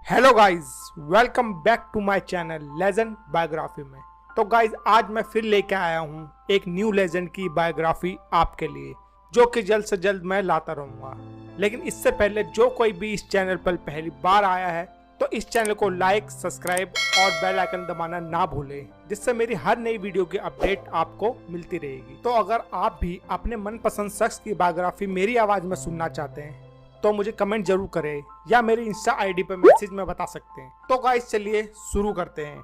Hello guys, welcome back to my channel legend biography में। तो guys, आज मैं फिर लेके आया हूँ एक न्यू लेजेंड की बायोग्राफी आपके लिए, जो कि जल्द से जल्द मैं लाता रहूँगा। लेकिन इससे पहले जो कोई भी इस चैनल पर पहली बार आया है तो इस चैनल को लाइक, सब्सक्राइब और बेल आइकन दबाना ना भूलें, जिससे मेरी हर नई वीडियो की अपडेट आपको मिलती रहेगी। तो अगर आप भी अपने मनपसंद शख्स की बायोग्राफी मेरी आवाज़ में सुनना चाहते हैं तो मुझे कमेंट जरूर करें या मेरी इंस्टा आईडी पर मैसेज में बता सकते हैं। तो गाइस, चलिए शुरू करते हैं।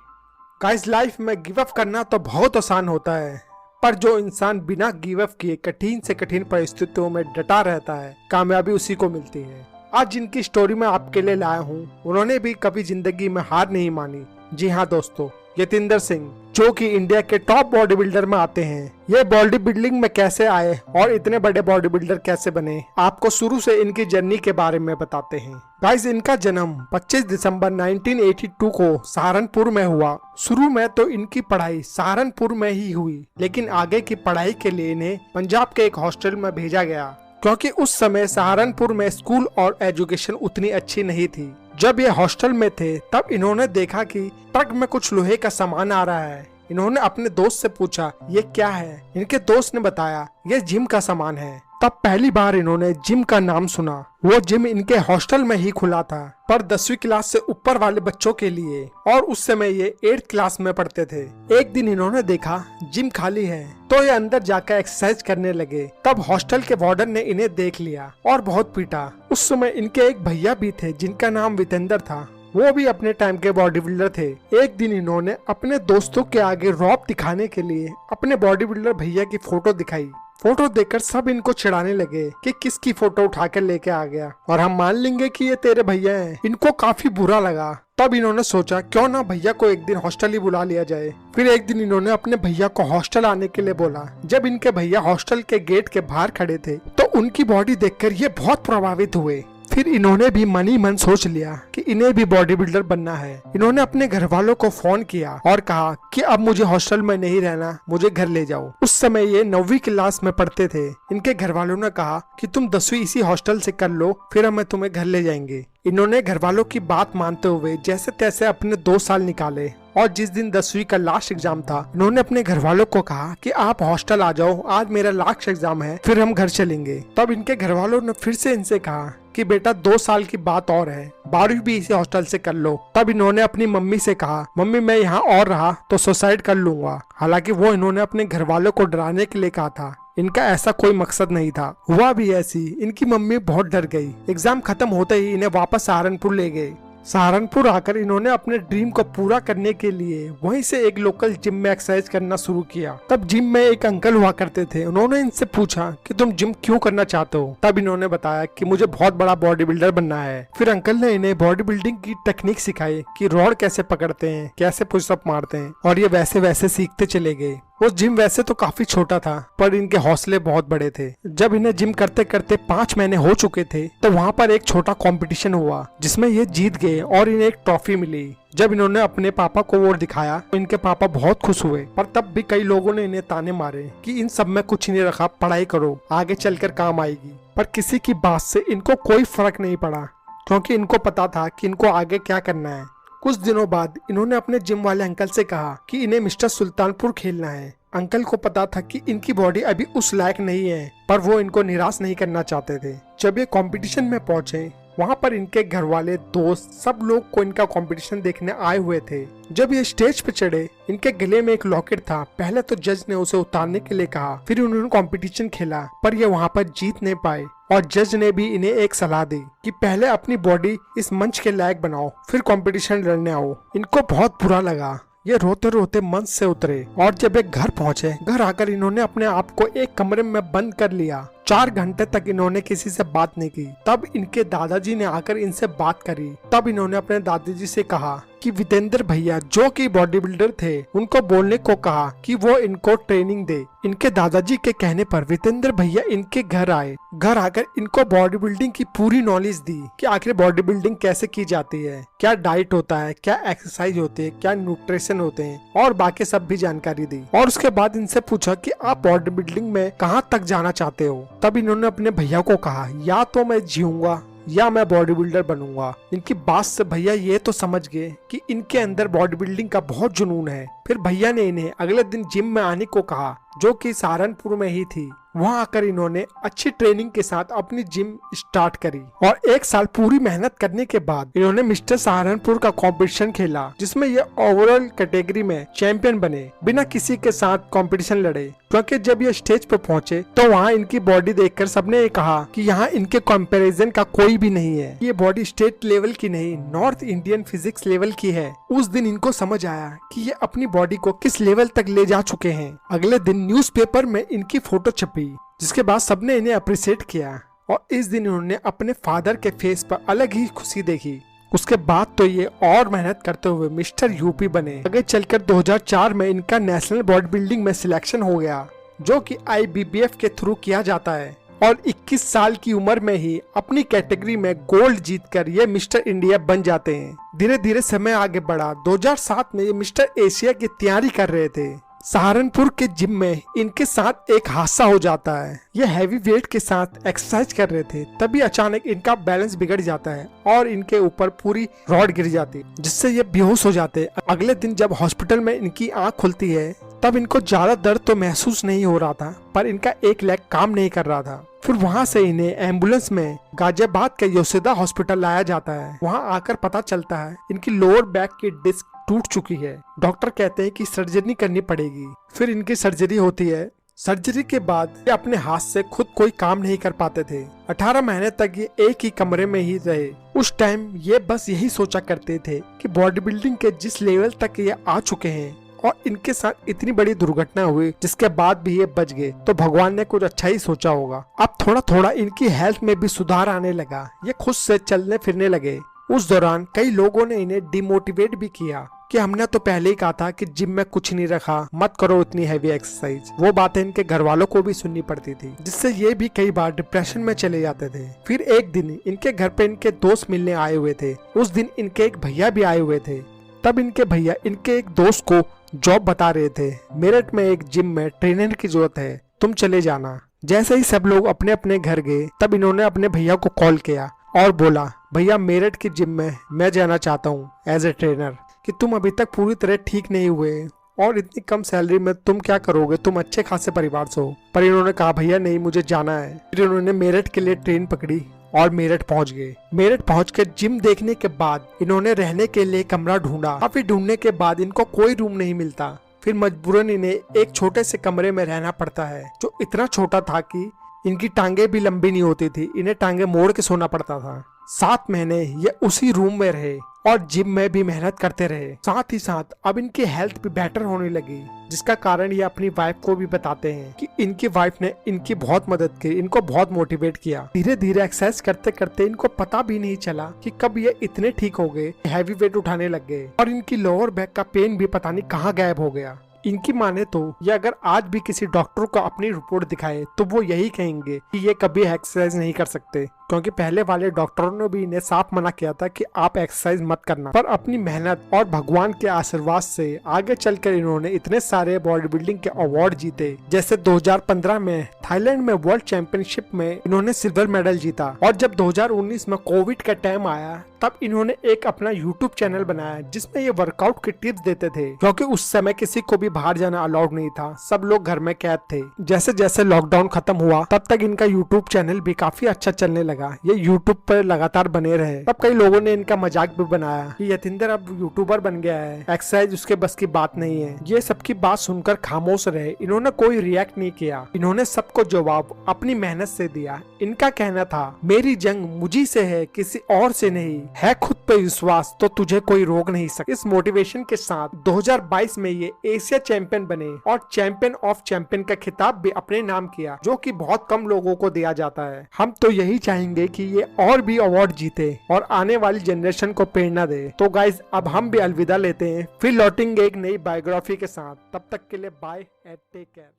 गाइस, लाइफ में गिव अप करना तो बहुत आसान होता है, पर जो इंसान बिना गिव अप किए कठिन से कठिन परिस्थितियों में डटा रहता है, कामयाबी उसी को मिलती है। आज जिनकी स्टोरी मैं आपके लिए लाया हूँ, उन्होंने भी कभी जिंदगी में हार नहीं मानी। जी हाँ दोस्तों, यतिंदर सिंह, जो कि इंडिया के टॉप बॉडी बिल्डर में आते हैं। ये बॉडी बिल्डिंग में कैसे आए और इतने बड़े बॉडी बिल्डर कैसे बने, आपको शुरू से इनकी जर्नी के बारे में बताते हैं। गाइस, इनका जन्म 25 दिसंबर 1982 को सहारनपुर में हुआ। शुरू में तो इनकी पढ़ाई सहारनपुर में ही हुई, लेकिन आगे की पढ़ाई के लिए इन्हें पंजाब के एक हॉस्टल में भेजा गया, क्योंकि उस समय सहारनपुर में स्कूल और एजुकेशन उतनी अच्छी नहीं थी। जब ये हॉस्टल में थे तब इन्होंने देखा कि ट्रक में कुछ लोहे का सामान आ रहा है। इन्होंने अपने दोस्त से पूछा, ये क्या है? इनके दोस्त ने बताया, ये जिम का सामान है। तब पहली बार इन्होंने जिम का नाम सुना। वो जिम इनके हॉस्टल में ही खुला था, पर 10वीं क्लास से ऊपर वाले बच्चों के लिए, और उस समय ये 8th क्लास में पढ़ते थे। एक दिन इन्होंने देखा जिम खाली है, तो ये अंदर जाकर एक्सरसाइज करने लगे। तब हॉस्टल के वार्डन ने इन्हें देख लिया और बहुत पीटा। उस समय इनके एक भैया भी थे जिनका नाम वितेंद्र था। वो भी अपने टाइम के बॉडी बिल्डर थे। एक दिन इन्होंने अपने दोस्तों के आगे रौब दिखाने के लिए अपने बॉडी बिल्डर भैया की फोटो दिखाई। फोटो देखकर सब इनको चिढ़ाने लगे कि किसकी फोटो उठाकर लेके आ गया, और हम मान लेंगे कि ये तेरे भैया हैं। इनको काफी बुरा लगा। तब इन्होंने सोचा, क्यों ना भैया को एक दिन हॉस्टल ही बुला लिया जाए। फिर एक दिन इन्होंने अपने भैया को हॉस्टल आने के लिए बोला। जब इनके भैया हॉस्टल के गेट के बाहर खड़े थे तो उनकी बॉडी देखकर ये बहुत प्रभावित हुए। फिर इन्होंने भी मन ही मन सोच लिया कि इन्हें भी बॉडी बिल्डर बनना है। इन्होंने अपने घर वालों को फोन किया और कहा कि अब मुझे हॉस्टल में नहीं रहना, मुझे घर ले जाओ। उस समय ये 9वीं क्लास में पढ़ते थे। इनके घर वालों ने कहा कि तुम 10वीं इसी हॉस्टल से कर लो, फिर हमें तुम्हें घर ले जाएंगे। इन्होंने घर वालों की बात मानते हुए जैसे तैसे अपने 2 साल निकाले, और जिस दिन 10वीं का लास्ट एग्जाम था, इन्होंने अपने घर वालों को कहा कि आप हॉस्टल आ जाओ, आज मेरा लास्ट एग्जाम है, फिर हम घर चलेंगे। तब इनके घर वालों ने फिर से इनसे कहा कि बेटा 2 साल की बात और है, 12वीं भी इसी हॉस्टल से कर लो। तब इन्होंने अपनी मम्मी से कहा, मम्मी मैं यहाँ और रहा तो सुसाइड कर लूंगा। हालांकि वो इन्होंने अपने घर वालों को डराने के लिए कहा था। इनका ऐसा कोई मकसद नहीं था। हुआ भी ऐसी, इनकी मम्मी बहुत डर गई। एग्जाम खत्म होते ही इन्हें वापस सहारनपुर ले गए। सहारनपुर आकर इन्होंने अपने ड्रीम को पूरा करने के लिए वहीं से एक लोकल जिम में एक्सरसाइज करना शुरू किया। तब जिम में एक अंकल हुआ करते थे। उन्होंने इनसे पूछा कि तुम जिम क्यों करना चाहते हो? तब इन्होंने बताया कि मुझे बहुत बड़ा बॉडी बिल्डर बनना है। फिर अंकल ने इन्हें बॉडी बिल्डिंग की टेक्निक सिखाई कि रॉड कैसे पकड़ते हैं, कैसे पुशअप मारते हैं, और ये वैसे वैसे सीखते चले गए। वो जिम वैसे तो काफी छोटा था, पर इनके हौसले बहुत बड़े थे। जब इन्हें जिम करते करते 5 महीने हो चुके थे तो वहाँ पर एक छोटा कंपटीशन हुआ, जिसमें ये जीत गए और इन्हें एक ट्रॉफी मिली। जब इन्होंने अपने पापा को वो दिखाया तो इनके पापा बहुत खुश हुए, पर तब भी कई लोगों ने इन्हें ताने मारे कि इन सब में कुछ नहीं रखा, पढ़ाई करो, आगे चलकर काम आएगी। पर किसी की बात से इनको कोई फर्क नहीं पड़ा, क्योंकि इनको पता था कि इनको आगे क्या करना है। कुछ दिनों बाद इन्होंने अपने जिम वाले अंकल से कहा कि इन्हें मिस्टर सुल्तानपुर खेलना है। अंकल को पता था कि इनकी बॉडी अभी उस लायक नहीं है, पर वो इनको निराश नहीं करना चाहते थे। जब ये कंपटीशन में पहुंचे, वहाँ पर इनके घर वाले, दोस्त, सब लोग को इनका कंपटीशन देखने आए हुए थे। जब ये स्टेज पे चढ़े, इनके गले में एक लॉकेट था। पहले तो जज ने उसे उतारने के लिए कहा, फिर उन्होंने कंपटीशन खेला, पर ये वहाँ पर जीत नहीं पाए, और जज ने भी इन्हें एक सलाह दी कि पहले अपनी बॉडी इस मंच के लायक बनाओ, फिर कंपटीशन लड़ने आओ। इनको बहुत बुरा लगा। ये रोते रोते मंच से उतरे, और जब एक घर पहुंचे, घर आकर इन्होंने अपने आप को एक कमरे में बंद कर लिया। 4 घंटे तक इन्होंने किसी से बात नहीं की। तब इनके दादाजी ने आकर इनसे बात करी। तब इन्होंने अपने दादाजी से कहा कि वितेंद्र भैया, जो कि बॉडी बिल्डर थे, उनको बोलने को कहा कि वो इनको ट्रेनिंग दे। इनके दादाजी के कहने पर वितेंद्र भैया इनके घर आए। घर आकर इनको बॉडी बिल्डिंग की पूरी नॉलेज दी कि आखिर बॉडी बिल्डिंग कैसे की जाती है, क्या डाइट होता है, क्या एक्सरसाइज होती है, क्या न्यूट्रिशन होते हैं, और बाकी सब भी जानकारी दी। और उसके बाद इनसे पूछा कि आप बॉडी बिल्डिंग में कहाँ तक जाना चाहते हो। तब इन्होंने अपने भैया को कहा, या तो मैं जीऊंगा या मैं बॉडी बिल्डर बनूंगा। इनकी बात से भैया ये तो समझ गए कि इनके अंदर बॉडी बिल्डिंग का बहुत जुनून है। फिर भैया ने इन्हें अगले दिन जिम में आने को कहा, जो कि सहारनपुर में ही थी। वहां आकर इन्होंने अच्छी ट्रेनिंग के साथ अपनी जिम स्टार्ट करी और 1 साल पूरी मेहनत करने के बाद इन्होंने मिस्टर सहारनपुर का कंपटीशन खेला, जिसमें ये ओवरऑल कैटेगरी में चैंपियन बने बिना किसी के साथ कंपटीशन लड़े। क्योंकि जब ये स्टेज पर पहुंचे तो वहां इनकी बॉडी देखकर सबने ये कहा कि यहाँ इनके कंपैरिजन का कोई भी नहीं है। ये बॉडी स्टेट लेवल की नहीं, नॉर्थ इंडियन फिजिक्स लेवल की है। उस दिन इनको समझ आया कि ये अपनी बॉडी को किस लेवल तक ले जा चुके हैं। अगले दिन न्यूज़पेपर में इनकी फोटो छपी, जिसके बाद सबने इन्हें अप्रिशिएट किया और इस दिन इन्होंने अपने फादर के फेस पर अलग ही खुशी देखी। उसके बाद तो ये और मेहनत करते हुए मिस्टर यूपी बने। आगे चलकर 2004 में इनका नेशनल बॉडी बिल्डिंग में सिलेक्शन हो गया, जो कि IBBF के थ्रू किया जाता है और 21 साल की उम्र में ही अपनी कैटेगरी में गोल्ड जीतकर ये मिस्टर इंडिया बन जाते हैं। धीरे धीरे समय आगे बढ़ा। 2007 में ये मिस्टर एशिया की तैयारी कर रहे थे। सहारनपुर के जिम में इनके साथ एक हादसा हो जाता है। ये हैवी वेट के साथ एक्सरसाइज कर रहे थे, तभी अचानक इनका बैलेंस बिगड़ जाता है और इनके ऊपर पूरी रॉड गिर जाती है, जिससे ये बेहोश हो जाते हैं। अगले दिन जब हॉस्पिटल में इनकी आंख खुलती है तब इनको ज्यादा दर्द तो महसूस नहीं हो रहा था, पर इनका एक लेग काम नहीं कर रहा था। फिर वहां से इन्हें एम्बुलेंस में गाजियाबाद के योशिदा हॉस्पिटल लाया जाता है। वहां आकर पता चलता है इनकी लोअर बैक की डिस्क टूट चुकी है। डॉक्टर कहते हैं कि सर्जरी करनी पड़ेगी। फिर इनकी सर्जरी होती है। सर्जरी के बाद ये अपने हाथ से खुद कोई काम नहीं कर पाते थे। 18 महीने तक ये एक ही कमरे में ही रहे। उस टाइम ये बस यही सोचा करते थे कि बॉडी बिल्डिंग के जिस लेवल तक ये आ चुके हैं और इनके साथ इतनी बड़ी दुर्घटना हुई, जिसके बाद भी ये बच गए, तो भगवान ने कुछ अच्छा ही सोचा होगा। अब थोड़ा थोड़ा इनकी हेल्थ में भी सुधार आने लगा। ये खुद से चलने फिरने लगे। उस दौरान कई लोगों ने इन्हें डिमोटिवेट भी किया कि हमने तो पहले ही कहा था कि जिम में कुछ नहीं रखा, मत करो इतनी हैवी एक्सरसाइज। वो बातें इनके घर वालों को भी सुननी पड़ती थी, जिससे ये भी कई बार डिप्रेशन में चले जाते थे। फिर एक दिन इनके घर पे इनके दोस्त मिलने आए हुए थे। उस दिन इनके एक भैया भी आए हुए थे। तब इनके भैया इनके एक दोस्त को जॉब बता रहे थे। मेरठ में एक जिम में ट्रेनर की जरूरत है, तुम चले जाना। जैसे ही सब लोग अपने अपने घर गए, तब इन्होंने अपने भैया को कॉल किया और बोला, भैया मेरठ की जिम में मैं जाना चाहता हूँ एज ए ट्रेनर, कि तुम अभी तक पूरी तरह ठीक नहीं हुए और इतनी कम सैलरी में तुम क्या करोगे, तुम अच्छे खासे परिवार से हो। पर इन्होंने कहा भैया नहीं, मुझे जाना है। फिर इन्होंने मेरठ के लिए ट्रेन पकड़ी और मेरठ पहुंच गए। मेरठ पहुंचकर जिम देखने के बाद इन्होंने रहने के लिए कमरा ढूंढा। काफी ढूंढने के बाद इनको कोई रूम नहीं मिलता। फिर मजबूरन इन्हें एक छोटे से कमरे में रहना पड़ता है, जो इतना छोटा था कि इनकी टांगे भी लंबी नहीं होती थी। इन्हें टांगे मोड़ के सोना पड़ता था। 7 महीने ये उसी रूम में रहे और जिम में भी मेहनत करते रहे। साथ ही साथ अब इनकी हेल्थ भी बेटर होने लगी, जिसका कारण ये अपनी वाइफ को भी बताते हैं कि इनकी वाइफ ने इनकी बहुत मदद की, इनको बहुत मोटिवेट किया। धीरे धीरे एक्सरसाइज करते करते इनको पता भी नहीं चला कि कब ये इतने ठीक हो गए, हैवी वेट उठाने लग गए और इनकी लोअर बैक का पेन भी पता नहीं कहाँ गायब हो गया। इनकी माने तो ये अगर आज भी किसी डॉक्टर को अपनी रिपोर्ट दिखाए तो वो यही कहेंगे कि ये कभी एक्सरसाइज नहीं कर सकते, क्योंकि पहले वाले डॉक्टरों ने भी इन्हें साफ मना किया था कि आप एक्सरसाइज मत करना। पर अपनी मेहनत और भगवान के आशीर्वाद से आगे चलकर इन्होंने इतने सारे बॉडी बिल्डिंग के अवार्ड जीते। जैसे 2015 में थाईलैंड में वर्ल्ड चैंपियनशिप में इन्होंने सिल्वर मेडल जीता और जब 2019 में कोविड का टाइम आया तब इन्होंने एक अपना यूट्यूब चैनल बनाया, जिसमें ये वर्कआउट की टिप्स देते थे, क्योंकि उस समय किसी को भी बाहर जाना अलाउड नहीं था, सब लोग घर में कैद थे। जैसे जैसे लॉकडाउन खत्म हुआ तब तक इनका यूट्यूब चैनल भी काफी अच्छा चलने लगा। ये यूट्यूब पर लगातार बने रहे। तब कई लोगों ने इनका मजाक भी बनाया कि यतिंदर अब यूट्यूबर बन गया है, एक्सरसाइज उसके बस की बात नहीं है। ये सबकी बात सुनकर खामोश रहे, इन्होंने कोई रिएक्ट नहीं किया। इन्होंने सबको जवाब अपनी मेहनत से दिया। इनका कहना था, मेरी जंग मुझी से है, किसी और से नहीं है, खुद पे विश्वास तो तुझे कोई रोक नहीं सकता। इस मोटिवेशन के साथ 2022 में ये एशिया चैंपियन बने और चैंपियन ऑफ चैंपियन का खिताब भी अपने नाम किया, जो कि बहुत कम लोगों को दिया जाता है। हम तो यही चाहेंगे कि ये और भी अवार्ड जीते और आने वाली जनरेशन को प्रेरणा दे। तो गाइज अब हम भी अलविदा लेते हैं, फिर लौटेंगे एक नई बायोग्राफी के साथ। तब तक के लिए बाय एंड टेक केयर।